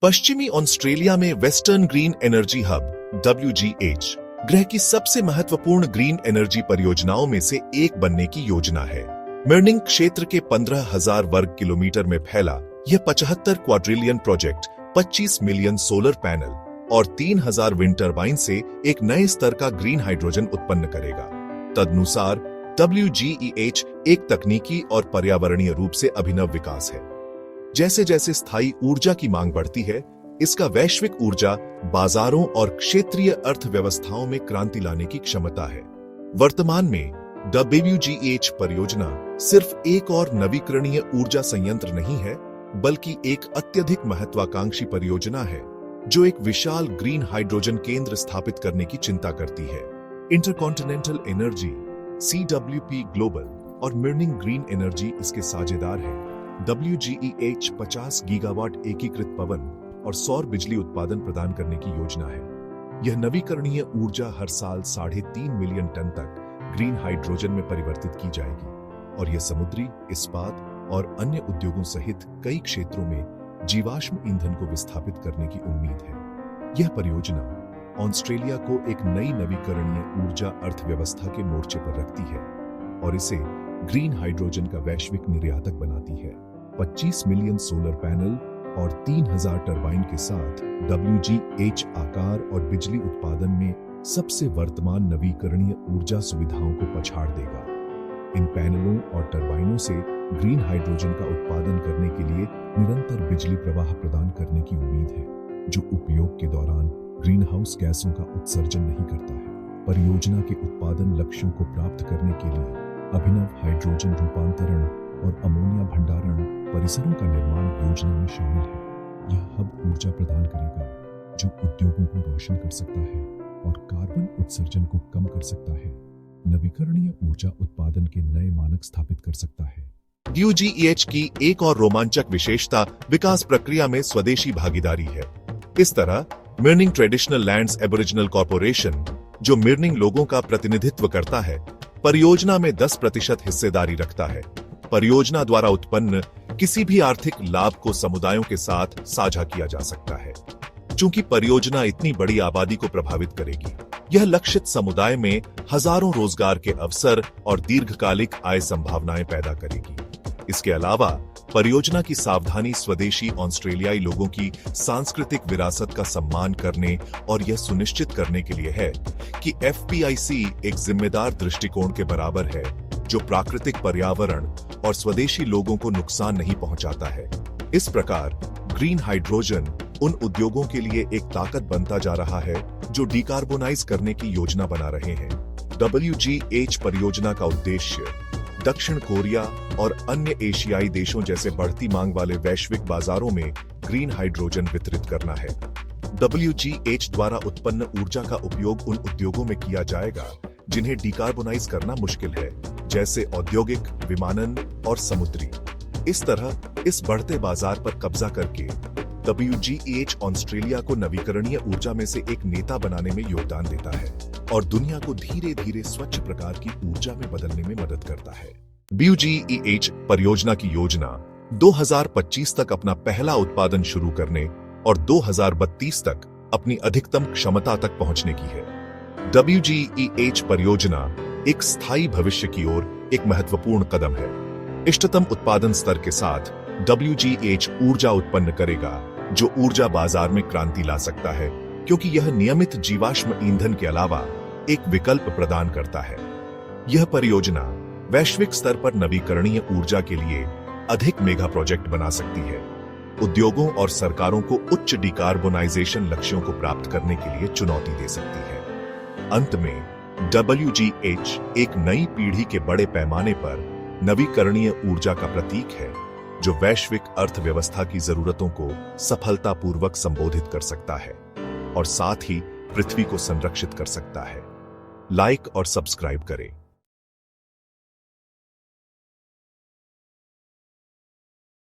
पश्चिमी ऑस्ट्रेलिया में western green energy hub WGH ग्रह की सबसे महत्वपूर्ण ग्रीन एनर्जी परियोजनाओं में से एक बनने की योजना है। मिर्निंग क्षेत्र के 15,000 वर्ग किलोमीटर में फैला यह 75 quadrillion project 25 million solar panel और 3,000 विंड टर्बाइन से एक नए स्तर का ग्रीन हाइड्रोजन उत्पन्न करेगा। तदनुसार WGEH एक तकनीकी और पर्यावरणीय रूप से अभिनव विकास है। जैसे जैसे स्थायी ऊर्जा की मांग बढ़ती है, इसका वैश्विक ऊर्जा बाजारों और क्षेत्रीय अर्थव्यवस्थाओं में क्रांति लाने की क्षमता है। वर्तमान में WGEH परियोजना सिर्फ एक और नवीकरणीय ऊर्जा संयंत्र नहीं है, बल्कि एक अत्यधिक महत्वाकांक्षी परियोजना है जो एक विशाल ग्रीन हाइड्रोजन केंद्र स्थापित करने की चिंता करती है। इंटरकॉन्टिनेंटल एनर्जी, CWP ग्लोबल और मिर्निंग ग्रीन एनर्जी इसके साझेदार हैं। WGEH 50 गीगावाट एकीकृत पवन और सौर बिजली उत्पादन प्रदान करने की योजना है। यह नवीकरणीय ऊर्जा हर साल 3.5 मिलियन टन तक ग्रीन हाइड्रोजन में परिवर्तित की जाएगी और यह समुद्री, इस्पात और अन्य उद्योगों सहित कई क्षेत्रों में जीवाश्म ईंधन को विस्थापित करने की उम्मीद है। यह परियोजना ऑस्ट्रेलिया को एक नई नवीकरणीय ऊर्जा अर्थव्यवस्था के मोर्चे पर रखती है और इसे ग्रीन हाइड्रोजन का वैश्विक निर्यातक बनाती है। 25 मिलियन सोलर पैनल और 3,000 टरबाइन के साथ WGH आकार और बिजली उत्पादन में सबसे वर्तमान नवीकरणीय ऊर्जा सुविधाओं को पछाड़ देगा। इन पैनलों और टरबाइनों से ग्रीन हाइड्रोजन का उत्पादन करने के लिए निरंतर बिजली प्रवाह प्रदान करने की उम्मीद है, जो उपयोग के दौरान ग्रीन हाउस गैसों का उत्सर्जन नहीं करता है। परियोजना के उत्पादन लक्ष्यों को प्राप्त करने के लिए अभिनव हाइड्रोजन रूपांतरण और अमोनिया भंडारण परिसरों का निर्माण योजना में शामिल है। यह हब ऊर्जा प्रदान करेगा जो उद्योगों को रोशन कर सकता है और कार्बन उत्सर्जन को कम कर सकता है, नवीकरणीय ऊर्जा उत्पादन के नए मानक स्थापित कर सकता है। WGEH की एक और रोमांचक विशेषता विकास प्रक्रिया में स्वदेशी भागीदारी है। इस तरह मिर्निंग ट्रेडिशनल लैंड्स एबोरिजिनल कॉर्पोरेशन, जो मिर्निंग लोगों का प्रतिनिधित्व करता है, परियोजना में 10% हिस्सेदारी रखता है। परियोजना द्वारा उत्पन्न किसी भी आर्थिक लाभ को समुदायों के साथ साझा किया जा सकता है। चूंकि परियोजना इतनी बड़ी आबादी को प्रभावित करेगी, यह लक्षित समुदाय में हजारों रोजगार के अवसर और दीर्घकालिक आय संभावनाएं पैदा करेगी। इसके अलावा परियोजना की सावधानी स्वदेशी ऑस्ट्रेलियाई लोगों की सांस्कृतिक विरासत का सम्मान करने और यह सुनिश्चित करने के लिए है कि FPIC एक जिम्मेदार दृष्टिकोण के बराबर है, जो प्राकृतिक पर्यावरण और स्वदेशी लोगों को नुकसान नहीं पहुंचाता है। इस प्रकार ग्रीन हाइड्रोजन उन उद्योगों के लिए एक ताकत बनता जा रहा है जो डिकार्बोनाइज करने की योजना बना रहे हैं। WGH परियोजना का उद्देश्य दक्षिण कोरिया और अन्य एशियाई देशों जैसे बढ़ती मांग वाले वैश्विक बाजारों में ग्रीन हाइड्रोजन वितरित करना है। WGH द्वारा उत्पन्न ऊर्जा का उपयोग उन उद्योगों में किया जाएगा जिन्हें डिकार्बोनाइज करना मुश्किल है, जैसे औद्योगिक, विमानन और समुद्री। इस तरह इस बढ़ते बाजार पर कब्जा करके WGEH ऑस्ट्रेलिया को नवीकरणीय ऊर्जा में से एक नेता बनाने में योगदान देता है और दुनिया को धीरे धीरे स्वच्छ प्रकार की ऊर्जा में बदलने में मदद करता है। WGEH परियोजना की योजना 2025 तक अपना पहला उत्पादन शुरू करने और 2032 तक अपनी अधिकतम क्षमता तक पहुंचने की है। WGEH परियोजना एक स्थायी भविष्य की ओर एक महत्वपूर्ण कदम है। इष्टतम उत्पादन स्तर के साथ WGEH ऊर्जा उत्पन्न करेगा जो ऊर्जा बाजार में क्रांति ला सकता है, क्योंकि यह नियमित जीवाश्म ईंधन के अलावा एक विकल्प प्रदान करता है। यह परियोजना वैश्विक स्तर पर नवीकरणीय ऊर्जा के लिए अधिक मेगा प्रोजेक्ट बना सकती है, उद्योगों और सरकारों को उच्च डिकार्बोनाइजेशन लक्ष्यों को प्राप्त करने के लिए चुनौती दे सकती है। अंत में WGH एक नई पीढ़ी के बड़े पैमाने पर नवीकरणीय ऊर्जा का प्रतीक है, जो वैश्विक अर्थव्यवस्था की जरूरतों को सफलतापूर्वक संबोधित कर सकता है और साथ ही पृथ्वी को संरक्षित कर सकता है। लाइक और सब्सक्राइब करें।